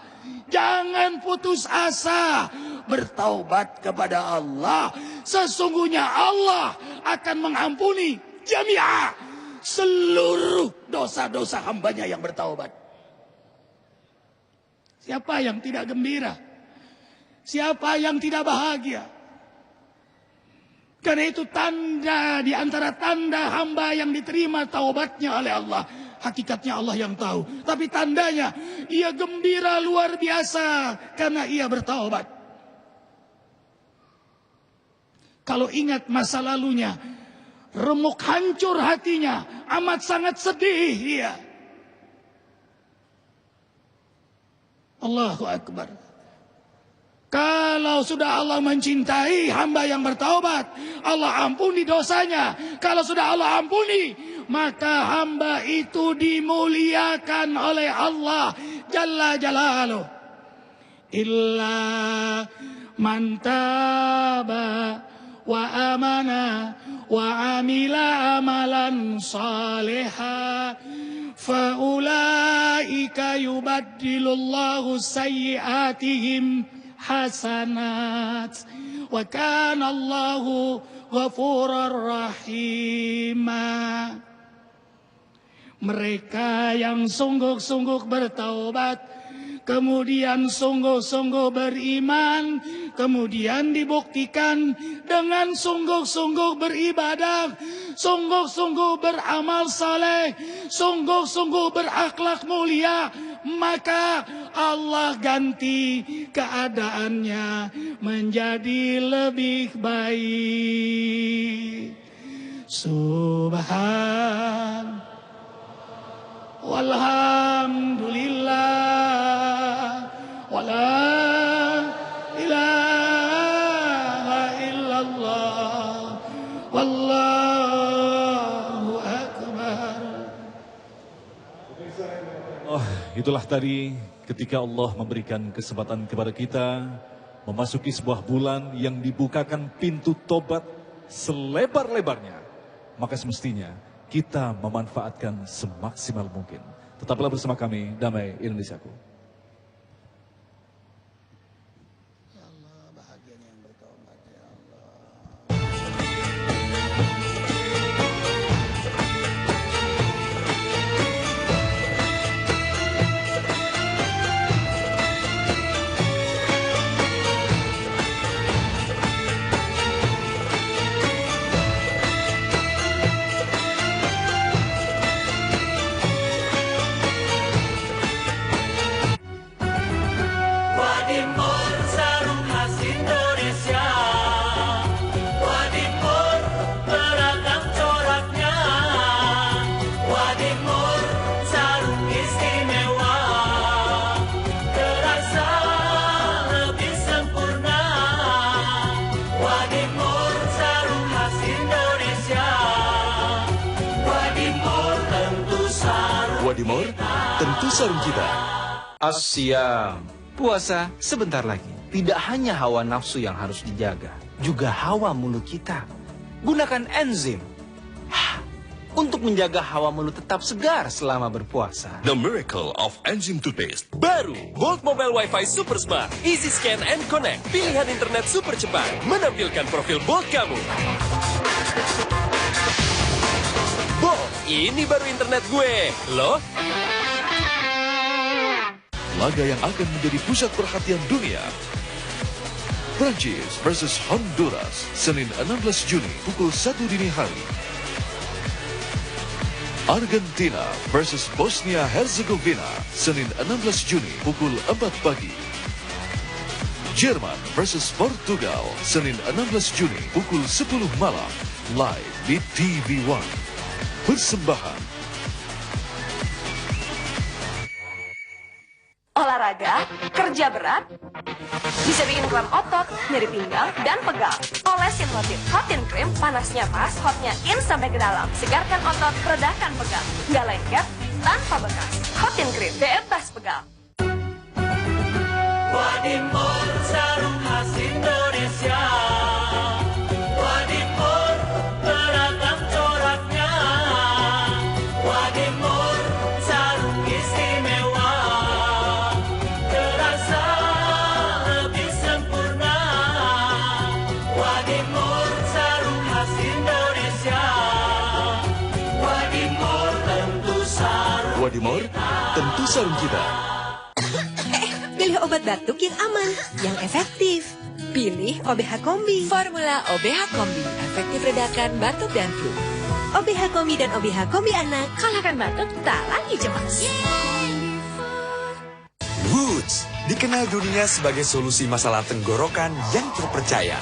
Speaker 1: Jangan putus asa bertaubat kepada Allah. Sesungguhnya Allah akan mengampuni jami'ah, seluruh dosa-dosa hambanya yang bertaubat. Siapa yang tidak gembira? Siapa yang tidak bahagia? Karena itu tanda di antara tanda hamba yang diterima taubatnya oleh Allah. Hakikatnya Allah yang tahu. Tapi tandanya ia gembira luar biasa karena ia bertaubat. Kalau ingat masa lalunya, remuk hancur hatinya, amat sangat sedih ia. Allahu Akbar. Kalau sudah Allah mencintai hamba yang bertaubat, Allah ampuni dosanya. Kalau sudah Allah ampuni, maka hamba itu dimuliakan oleh Allah Jalla Jalaluh. Illa man taba wa amana wa amila amalan salihah faulaika yubaddilullahu sayyiatihim hasanat wa kana Allahu ghafurur rahima. Mereka yang sungguh-sungguh bertaubat, kemudian sungguh-sungguh beriman, kemudian dibuktikan dengan sungguh-sungguh beribadah, sungguh-sungguh beramal saleh, sungguh-sungguh berakhlak mulia, maka Allah ganti keadaannya menjadi lebih baik. Subhan walhamdulillah wala ilaha illallah wallahu akbar.
Speaker 2: Oh, itulah tadi ketika Allah memberikan kesempatan kepada kita memasuki sebuah bulan yang dibukakan pintu tobat selebar-lebarnya. Maka semestinya kita memanfaatkan semaksimal mungkin. Tetaplah bersama kami, Damai Indonesiaku.
Speaker 6: Wadimor, tentu sarung kita.
Speaker 20: Asyam, puasa sebentar lagi. Tidak hanya hawa nafsu yang harus dijaga, juga hawa mulut kita. Gunakan enzim untuk menjaga hawa mulut tetap segar selama berpuasa.
Speaker 6: The Miracle of Enzim Toothpaste.
Speaker 13: Baru, Bolt Mobile Wi-Fi Super Smart. Easy Scan and Connect. Pilihan internet super cepat. Menampilkan profil Bolt kamu. Bolt, ini baru internet gue, loh.
Speaker 2: Laga yang akan menjadi pusat perhatian dunia. Prancis versus Honduras, Senin 16 Juni pukul 1 dini hari. Argentina versus Bosnia-Herzegovina, Senin 16 Juni pukul 4 pagi. Jerman versus Portugal, Senin 16 Juni pukul 10 malam, live di TV One. Persembahan
Speaker 18: olahraga, kerja berat, bisa bikin kram otot, nyeri pinggang, dan pegal. Olesin Hotin Cream, panasnya pas, hotnya in sampai ke dalam. Segarkan otot, redakan pegal. Nggak lengket, tanpa bekas. Hotin Cream, bebas pegal.
Speaker 5: Wadimor, sarung khas Indonesia. Wadimor, beragam coraknya. Wadimor, sarung istimewa. Terasa lebih sempurna. Wadimor, sarung khas Indonesia. Wadimor, tentu sarung.
Speaker 6: Wadimor, tentu sarung kita.
Speaker 14: Pilih obat batuk yang aman, yang efektif. Pilih OBH Kombi. Formula OBH Kombi, efektif redakan batuk dan flu. OBH Kombi dan OBH Kombi Anak, kalahkan batuk tak lagi cemas.
Speaker 4: Woods dikenal dunia sebagai solusi masalah tenggorokan yang terpercaya.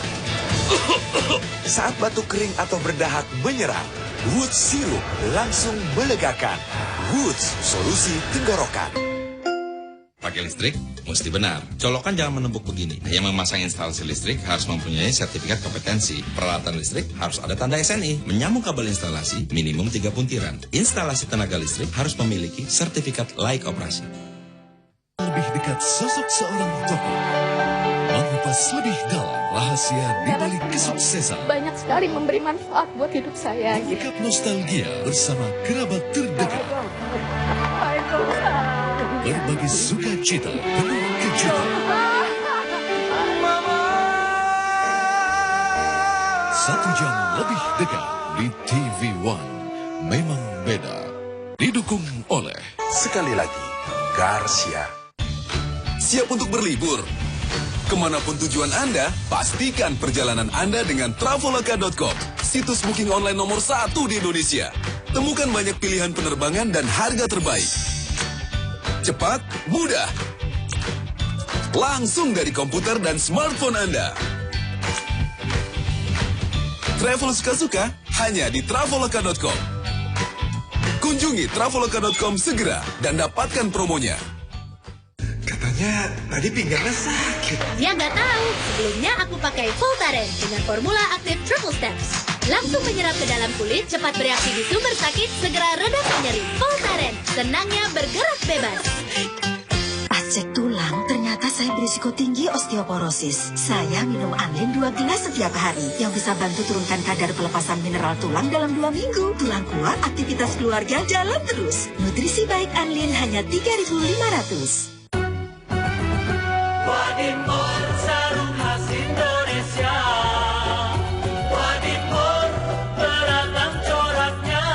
Speaker 4: Saat batuk kering atau berdahak menyerang, Woods sirup langsung melegakan. Woods, solusi tenggorokan.
Speaker 15: Pakai listrik, mesti benar. Colokan jangan menumpuk begini. Yang memasang instalasi listrik harus mempunyai sertifikat kompetensi. Peralatan listrik harus ada tanda SNI. Menyambung kabel instalasi minimum 3 puntiran. Instalasi tenaga listrik harus memiliki sertifikat layak operasi.
Speaker 21: Lebih dekat sosok seorang tokoh. Mengupas lebih dalam rahasia di balik kesuksesan.
Speaker 12: Banyak sekali memberi manfaat buat hidup saya.
Speaker 21: Mengungkap nostalgia bersama kerabat terdekat. Berbagi sukacita penuh kejutan. 1 jam lebih dekat di TV One. Memang beda. Didukung oleh
Speaker 6: Sekali lagi, Garcia. Siap untuk berlibur? Kemanapun tujuan Anda, pastikan perjalanan Anda dengan Traveloka.com, situs booking online nomor 1 di Indonesia. Temukan banyak pilihan penerbangan dan harga terbaik. Cepat, mudah. Langsung dari komputer dan smartphone Anda. Travel suka-suka hanya di Traveloka.com. Kunjungi Traveloka.com segera dan dapatkan promonya.
Speaker 19: Katanya tadi pinggangnya sakit.
Speaker 16: Dia nggak tahu. Sebelumnya aku pakai Voltaren dengan formula aktif Triple Steps. Langsung menyerap ke dalam kulit, cepat bereaksi di sumber sakit, segera redakan nyeri. Voltaren, senangnya bergerak bebas.
Speaker 14: Pas cek tulang, ternyata saya berisiko tinggi osteoporosis. Saya minum Anlin 2 gelas setiap hari, yang bisa bantu turunkan kadar pelepasan mineral tulang dalam 2 minggu. Tulang kuat, aktivitas keluarga jalan terus. Nutrisi baik Anlin hanya 3.500.
Speaker 5: Wadimor sarung khas Indonesia. Wadimor beragam coraknya.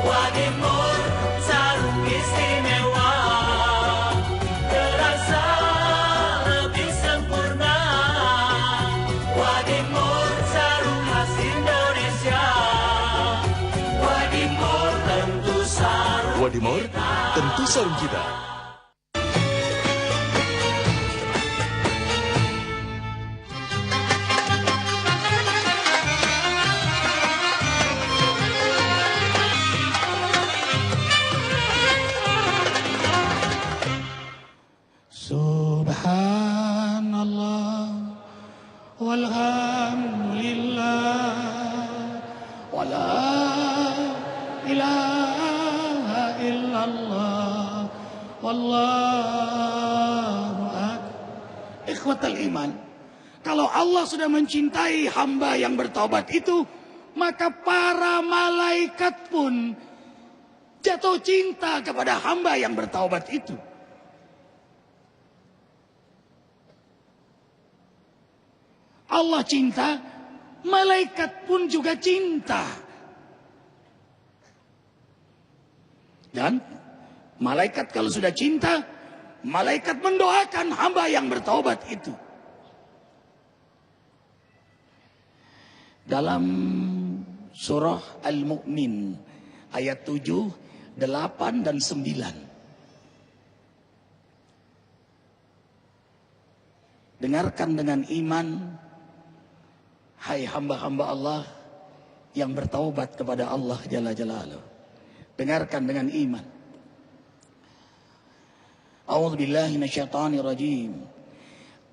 Speaker 5: Wadimor sarung istimewa. Terasa lebih sempurna. Wadimor sarung khas Indonesia. Wadimor tentu sarung.
Speaker 6: Wadimor, tentu sarung kita.
Speaker 1: Subhanallah walhamdulillah wala ilaha illallah wallahu akbar. Ikhwatal iman, kalau Allah sudah mencintai hamba yang bertaubat itu, maka para malaikat pun jatuh cinta kepada hamba yang bertaubat itu. Allah cinta, malaikat pun juga cinta. Dan malaikat kalau sudah cinta, malaikat mendoakan hamba yang bertaubat itu. Dalam surah Al-Mu'min ayat 7, 8 dan 9. Dengarkan dengan iman, hai hamba-hamba Allah yang bertaubat kepada Allah Jalla Jalaluh. Dengarkan dengan iman. A'udzu billahi minasyaitonir rajim.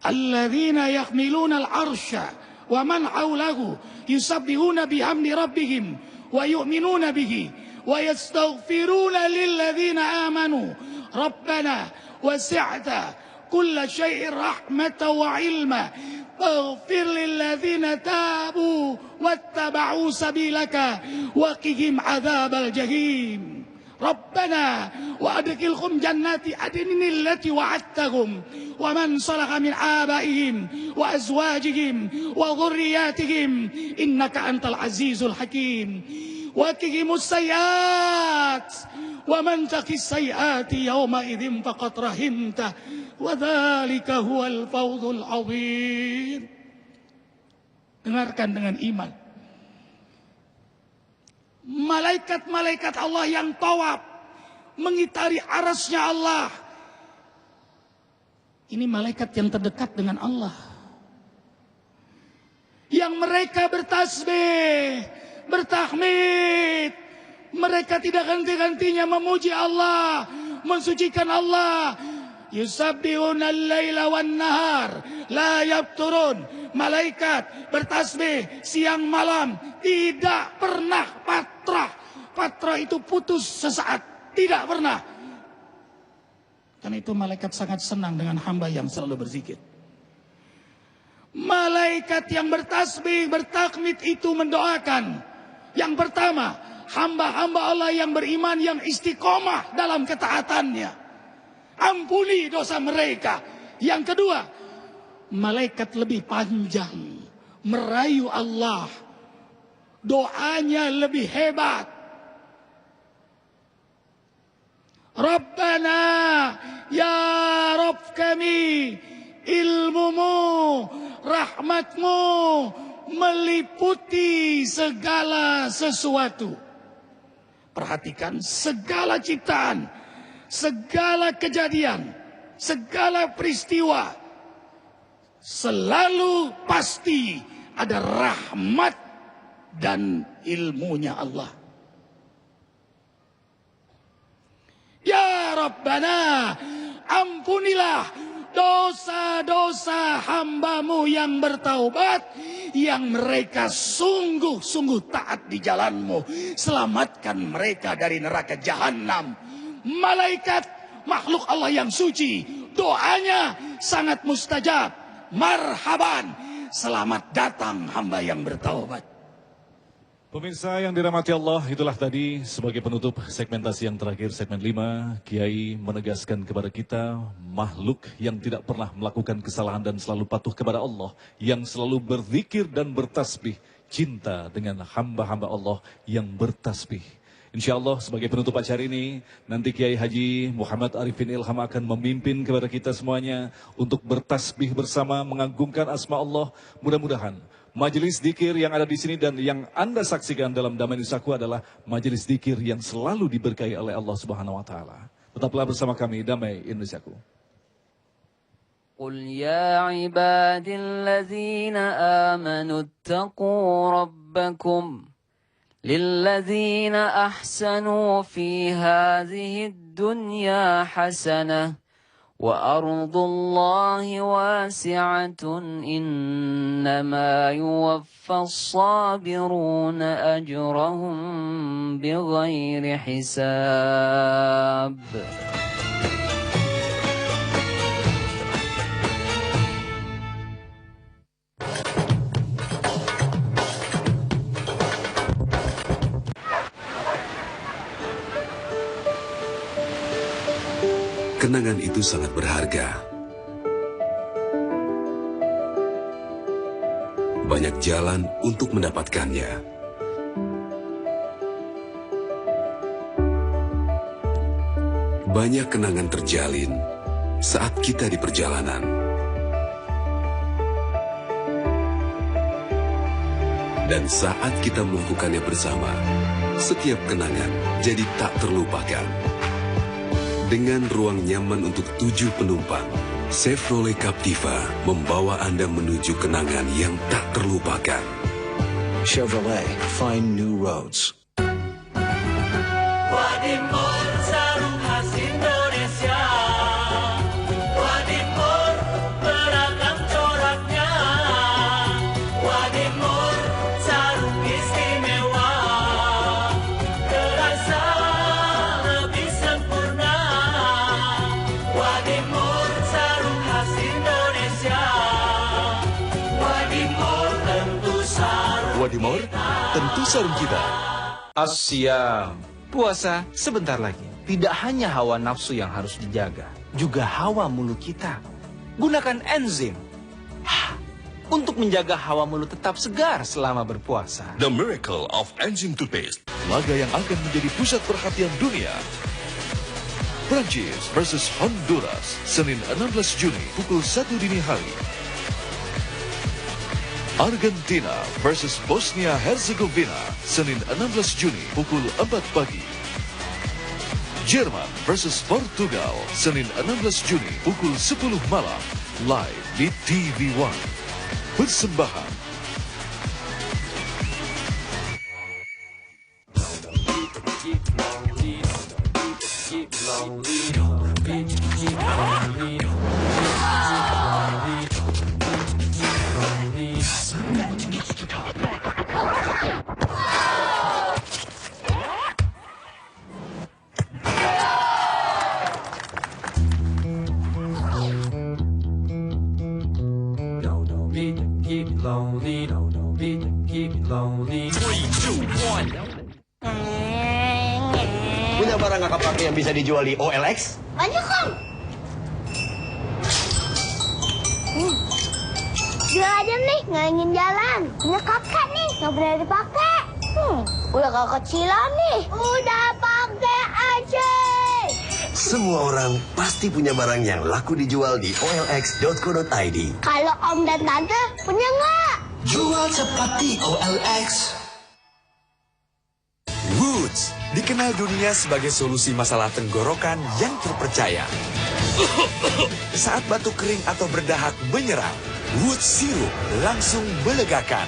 Speaker 1: Alladzina yahmiluna al-'arsya wa man 'hawlahu yusabbihuna bihamdi rabbihim wa yu'minuna bihi wa yastaghfiruna lilladzina amanu rabbana wasi'ta kulla syai'in rahmatan wa 'ilma faghfir lilladzina tabu wattaba'u sabilaka wa qihim 'adzabal jahim. Rabbana wa adkhilhum jannati adnin allati wa'adtahum wa man salaha min abaihim wa azwajihim wa dhurriyyatihim innaka antal azizul hakim. Wa qihimus sayyi'at wa man taqis sayyi'ati yawma idzin faqad rahimtah wa dzalika huwal fawzul 'adzim. Dengarkan dengan iman. malaikat-malaikat Allah yang tawaf mengitari arasnya Allah. Ini malaikat yang terdekat dengan Allah. Yang mereka bertasbih, bertahmid. Mereka tidak henti-hentinya memuji Allah, mensucikan Allah. Yusabbihuna al-laila wan nahar la yafturun. Malaikat bertasbih siang malam, tidak pernah patrah. Patrah itu putus sesaat, tidak pernah. Karena itu malaikat sangat senang dengan hamba yang selalu berzikir. Malaikat yang bertasbih, bertakmid itu mendoakan. Yang pertama, hamba-hamba Allah yang beriman, yang istiqomah dalam ketaatannya. Ampuni dosa mereka. Yang kedua, malaikat lebih panjang, merayu Allah. Doanya lebih hebat. Rabbana, ya Rabb kami, ilmumu, rahmatmu meliputi segala sesuatu. Perhatikan segala ciptaan, segala kejadian, segala peristiwa. Selalu pasti ada rahmat dan ilmunya Allah. Ya Rabbana, ampunilah dosa-dosa hambamu yang bertaubat, yang mereka sungguh-sungguh taat di jalanmu. Selamatkan mereka dari neraka jahanam. Malaikat, makhluk Allah yang suci, doanya sangat mustajab. Marhaban, selamat datang hamba yang bertaubat.
Speaker 2: Pemirsa yang dirahmati Allah, itulah tadi sebagai penutup segmentasi yang terakhir, segmen 5. Kiai menegaskan kepada kita, makhluk yang tidak pernah melakukan kesalahan dan selalu patuh kepada Allah, yang selalu berzikir dan bertasbih, cinta dengan hamba-hamba Allah yang bertasbih. Insya Allah sebagai penutup acara ini, nanti Kiai Haji Muhammad Arifin Ilham akan memimpin kepada kita semuanya untuk bertasbih bersama, mengagungkan asma Allah. Mudah-mudahan majelis dzikir yang ada di sini dan yang Anda saksikan dalam Damai Nusaku adalah majelis dzikir yang selalu diberkahi oleh Allah Subhanahu wa taala. Tetaplah bersama kami Damai Indonesiaku.
Speaker 3: Qul ya ibadilladzina amanu ittaqu rabbakum lilladzina ahsanu fi hadhihi dunya hasanah وأرض الله واسعة إنما يوفى الصابرون أجرهم بغير حساب.
Speaker 6: Kenangan itu sangat berharga. Banyak jalan untuk mendapatkannya. Banyak kenangan terjalin saat kita di perjalanan. Dan saat kita melakukannya bersama, setiap kenangan jadi tak terlupakan. Dengan ruang nyaman untuk 7 penumpang, Chevrolet Captiva membawa Anda menuju kenangan yang tak terlupakan.
Speaker 21: Chevrolet, find new roads.
Speaker 5: Wadimor sarung khas Indonesia, Wadimor beragam coraknya, Wadimor sarung istimewa, terasa lebih sempurna. Wadimor sarung khas Indonesia, Wadimor tentu sarung.
Speaker 21: Wadimor, tentu sarung kita.
Speaker 20: As-Siyam, puasa sebentar lagi. Tidak hanya hawa nafsu yang harus dijaga, juga hawa mulut kita. Gunakan enzim untuk menjaga hawa mulut tetap segar selama berpuasa.
Speaker 10: The Miracle of Enzim Toothpaste. Laga yang akan menjadi pusat perhatian dunia. Prancis versus Honduras, Senin 16 Juni pukul 1 dini hari. Argentina versus Bosnia Herzegovina, Senin 16 Juni pukul 4 pagi. Jerman versus Portugal, Senin 16 Juni pukul 10 malam, live di TV One. Persembahan
Speaker 8: Punya barang nggak kepake yang bisa dijual di OLX?
Speaker 22: Banyak kan? Jual aja nih, nggak ingin jalan. Punya kakak nih, nggak pernah dipakai. Udah kakak kecilan nih. Udah pakai aja.
Speaker 8: Semua orang pasti punya barang yang laku dijual di olx.co.id.
Speaker 22: Kalau om dan tante punya nggak?
Speaker 8: Jual cepat di OLX.
Speaker 6: Woods dikenal dunia sebagai solusi masalah tenggorokan yang terpercaya. Saat batuk kering atau berdahak menyerang, Woods sirup langsung melegakan.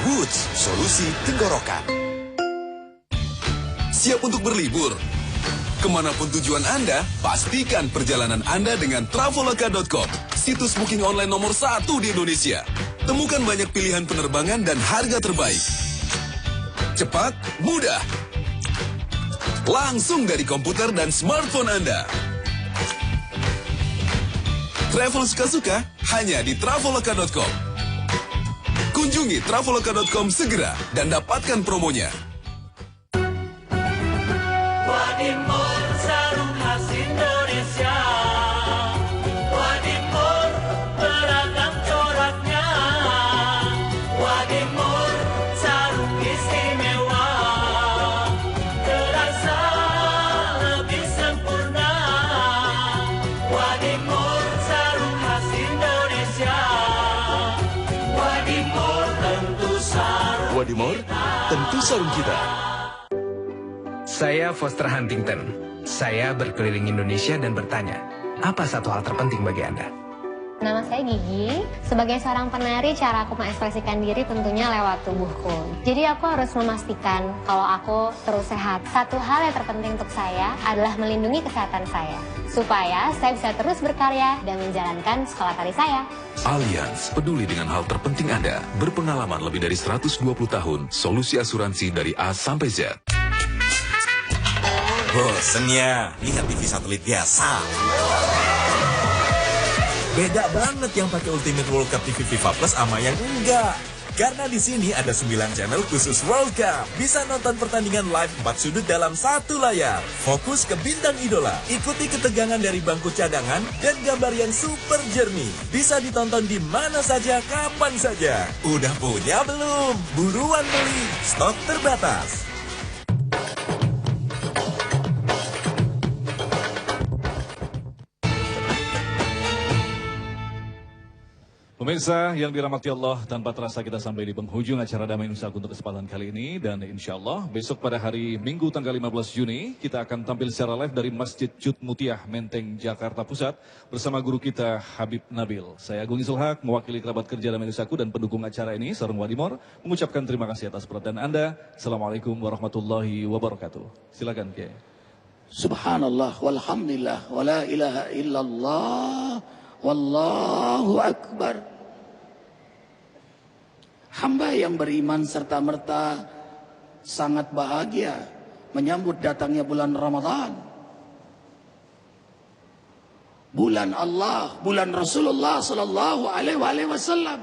Speaker 6: Woods, solusi tenggorokan. Siap untuk berlibur? Kemanapun tujuan Anda, pastikan perjalanan Anda dengan Traveloka.com, situs booking online nomor 1 di Indonesia. Temukan banyak pilihan penerbangan dan harga terbaik. Cepat, mudah. Langsung dari komputer dan smartphone Anda. Travel suka-suka hanya di Traveloka.com. Kunjungi Traveloka.com segera dan dapatkan promonya.
Speaker 5: Wadimor sarung khas Indonesia. Wadimor beragam coraknya. Wadimor sarung istimewa. Terasa lebih sempurna. Wadimor sarung khas Indonesia. Wadimor tentu sarung.
Speaker 10: Wadimor, tentu sarung kita.
Speaker 20: Saya Foster Huntington. Saya berkeliling Indonesia dan bertanya, apa satu hal terpenting bagi Anda?
Speaker 9: Nama saya Gigi. Sebagai seorang penari, cara aku mengekspresikan diri tentunya lewat tubuhku. Jadi aku harus memastikan kalau aku terus sehat. Satu hal yang terpenting untuk saya adalah melindungi kesehatan saya, supaya saya bisa terus berkarya dan menjalankan sekolah tari saya.
Speaker 10: Allianz peduli dengan hal terpenting Anda. Berpengalaman lebih dari 120 tahun, solusi asuransi dari A sampai Z.
Speaker 23: Bosen ya, lihat TV satelit biasa. Beda banget yang pakai Ultimate World Cup TV FIFA Plus sama yang enggak. Karena di sini ada 9 channel khusus World Cup. Bisa nonton pertandingan live 4 sudut dalam satu layar. Fokus ke bintang idola. Ikuti ketegangan dari bangku cadangan dan gambar yang super jernih. Bisa ditonton di mana saja, kapan saja. Udah punya belum? Buruan beli. Stok terbatas.
Speaker 2: Pemirsa yang dirahmati Allah, tanpa terasa kita sampai di penghujung acara Damai Nusa untuk kesempatan kali ini. Dan insya Allah besok pada hari Minggu tanggal 15 Juni kita akan tampil secara live dari Masjid Jud Mutiah, Menteng, Jakarta Pusat bersama guru kita Habib Nabil. Saya Agung Isul Haq, mewakili kerabat kerja Damai Nusaku dan pendukung acara ini, Sarung Wadimor, mengucapkan terima kasih atas perhatian Anda. Assalamualaikum warahmatullahi wabarakatuh. Silakan Kiai.
Speaker 1: Subhanallah walhamdulillah wa la ilaha illallah wallahu akbar. Hamba yang beriman serta merta sangat bahagia menyambut datangnya bulan Ramadan. Bulan Allah, bulan Rasulullah sallallahu alaihi wasallam,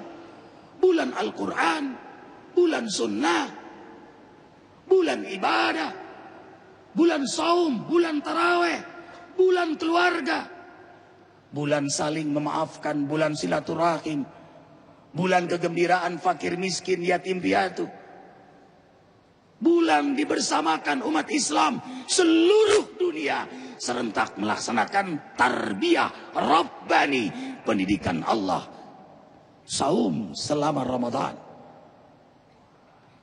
Speaker 1: bulan Al-Quran, bulan sunnah, bulan ibadah, bulan saum, bulan taraweh, bulan keluarga, bulan saling memaafkan, bulan silaturahim, bulan kegembiraan fakir miskin yatim piatu, bulan dibersamakan umat Islam seluruh dunia serentak melaksanakan tarbiyah Rabbani, pendidikan Allah, saum selama Ramadan.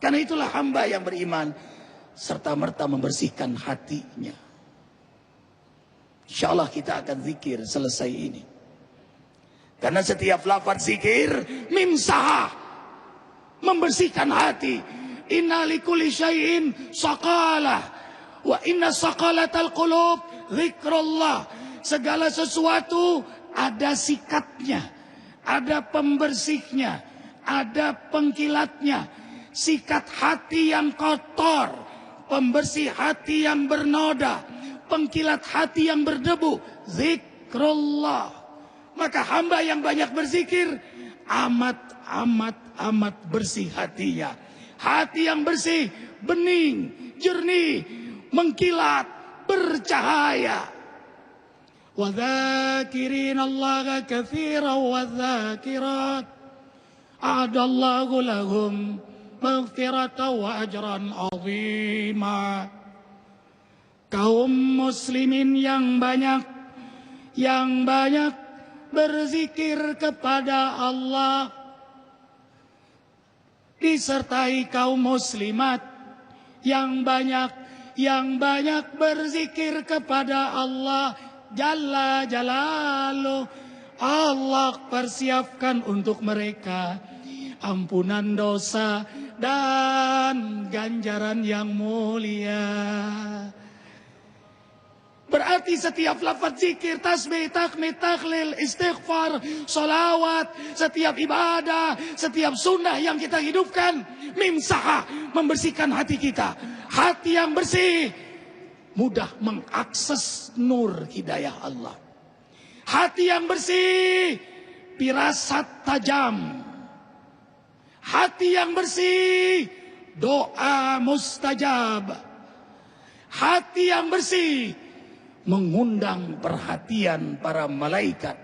Speaker 1: Karena itulah hamba yang beriman serta-merta membersihkan hatinya. Insya Allah kita akan zikir selesai ini. Karena setiap lafaz zikir mimsah, membersihkan hati. Inna likulli syai'in saqalah wa inna saqalatal qulub zikrullah. Segala sesuatu ada sikatnya, ada pembersihnya, ada pengkilatnya. Sikat hati yang kotor, pembersih hati yang bernoda, pengkilat hati yang berdebu, zikrullah. Maka hamba yang banyak berzikir amat bersih hatinya. Hati yang bersih, bening, jernih, mengkilat, bercahaya. Wa dzakirina Allaha katsiran wa dzakirat a'adallahu lahum maghfiratan wa ajran 'azima. Kaum muslimin yang banyak berzikir kepada Allah, disertai kaum muslimat yang banyak berzikir kepada Allah Jalla Jalaluh. Allah persiapkan untuk mereka ampunan dosa dan ganjaran yang mulia. Berarti setiap lafaz zikir, tasbih, tahmid, tahlil, istighfar, salawat, setiap ibadah, setiap sunnah yang kita hidupkan, mimsah, membersihkan hati kita. Hati yang bersih mudah mengakses nur hidayah Allah. Hati yang bersih, firasat tajam. Hati yang bersih, doa mustajab. Hati yang bersih, mengundang perhatian para malaikat.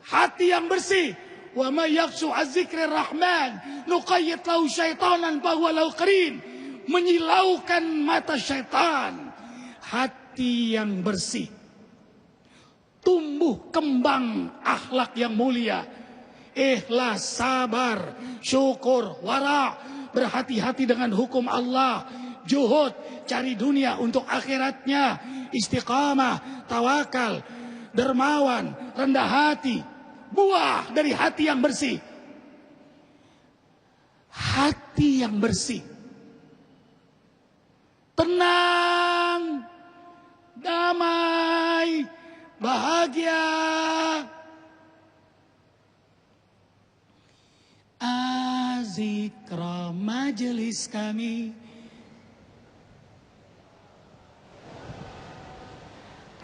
Speaker 1: Hati yang bersih, wa may yakhshu az-zikrir rahman nuqayyid lahu syaitanan fa huwa lahu qarin, menyilaukan mata syaitan. Hati yang bersih, tumbuh kembang akhlak yang mulia, ikhlas, sabar, syukur, wara, berhati-hati dengan hukum Allah, juhud, cari dunia untuk akhiratnya, istiqamah, tawakal, dermawan, rendah hati, buah dari hati yang bersih. Hati yang bersih, tenang, damai, bahagia. Azikra majelis kami,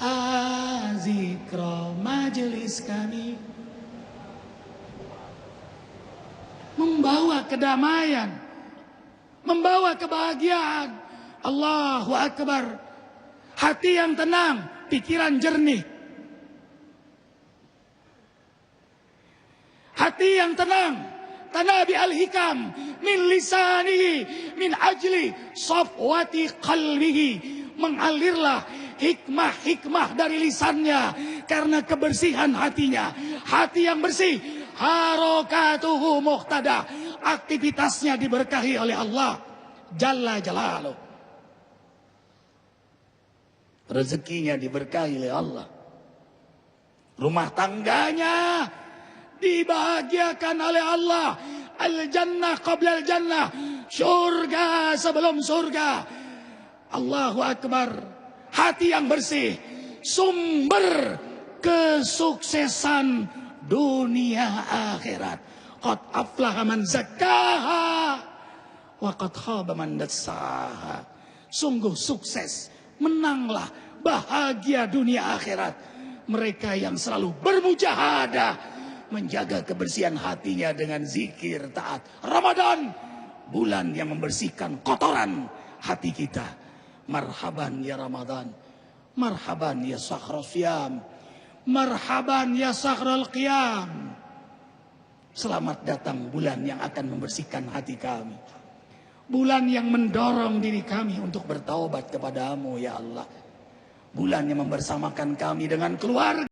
Speaker 1: azikra majelis kami, membawa kedamaian, membawa kebahagiaan. Allahu Akbar. Hati yang tenang, pikiran jernih. Hati yang tenang, tanabi al-hikam min lisanihi min ajli safwati qalbihi. Mengalirlah hikmah-hikmah dari lisannya karena kebersihan hatinya. Hati yang bersih, harokatuhu muqtada, aktivitasnya diberkahi oleh Allah Jalla Jalaluh. Rezekinya diberkahi oleh Allah. Rumah tangganya dibahagiakan oleh Allah. Al-jannah qabla al-jannah, surga sebelum surga. Allahu Akbar. Hati yang bersih, sumber kesuksesan dunia akhirat. Qad aflaha man zakkaha wa qad khaba man dassaha. Sungguh sukses, menanglah, bahagia dunia akhirat mereka yang selalu bermujahadah menjaga kebersihan hatinya dengan zikir, taat. Ramadan, bulan yang membersihkan kotoran hati kita. Marhaban ya Ramadan, marhaban ya sahra siyam, marhaban ya sahral qiyam. Selamat datang bulan yang akan membersihkan hati kami, bulan yang mendorong diri kami untuk bertaubat kepadamu ya Allah, bulan yang membersamakan kami dengan keluarga.